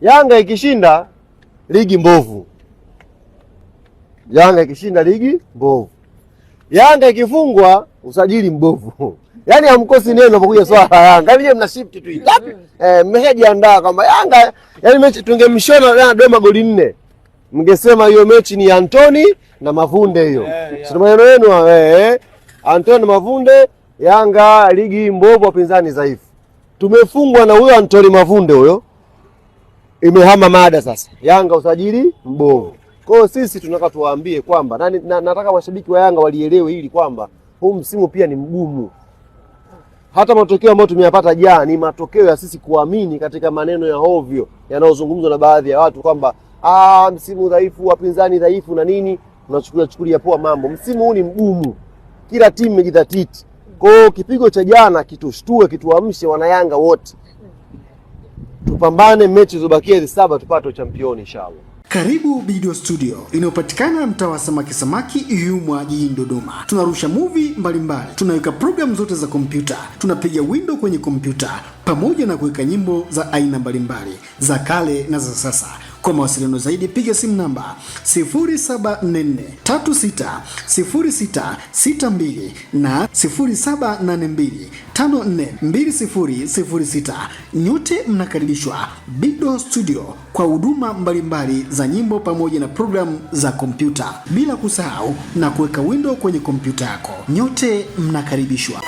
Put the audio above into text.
Yanga ikishinda ligi mbovu. Yanga ikishinda ligi mbovu. Yanga ikifungwa usajili mbovu. Yaani hamkosi neno unapokuja swala la Yanga. Yaani mna shift tu hivi. Mmeshajiandaa kwamba Yanga, yaani mechi tungemshona na Dodoma goli 4. Mngesema hiyo mechi ni Antony na Mavunde hiyo. Sio maneno yenu Antony na Mavunde, Yanga ligi mbovu, wapinzani dhaifu. Tumefungwa na huyo Antony Mavunde huyo. Imehama mada sasa. Yanga usajili mbovu. Kwa hiyo sisi tunataka tuwaambie kwamba nataka mashabiki wa Yanga walielewe hili kwamba huu msimu pia ni mgumu. Hata matokeo ambayo tumeyapata jana ni matokeo ya sisi kuamini katika maneno ya hovyo yanayozungumzwa na baadhi ya watu kwamba msimu dhaifu, wapinzani dhaifu na nini, tunachukulia poa mambo. Msimu huu ni mgumu. Kila timu imejidhatiti. Kwa hiyo kipigo cha jana kitushtue, kituamshe wana Yanga wote. Tupambane mechi zobakia hizi 7 tupate championi inshallah. Karibu Video Studio inayopatikana mtaa wa Samaki Yumwa jijini Dodoma. Tunarusha movie mbalimbali, tunaweka program zote za kompyuta, tunapiga window kwenye kompyuta pamoja na kuweka nyimbo za aina mbalimbali za kale na za sasa. Kwa mawasiliano zaidi piga simu namba 0744360662 na 0782542006. Nyote mnakaribishwa Video Studio kwa huduma mbalimbali za nyimbo pamoja na programu za kompyuta, bila kusahau na kuweka window kwenye kompyuta yako. Nyote mnakaribishwa.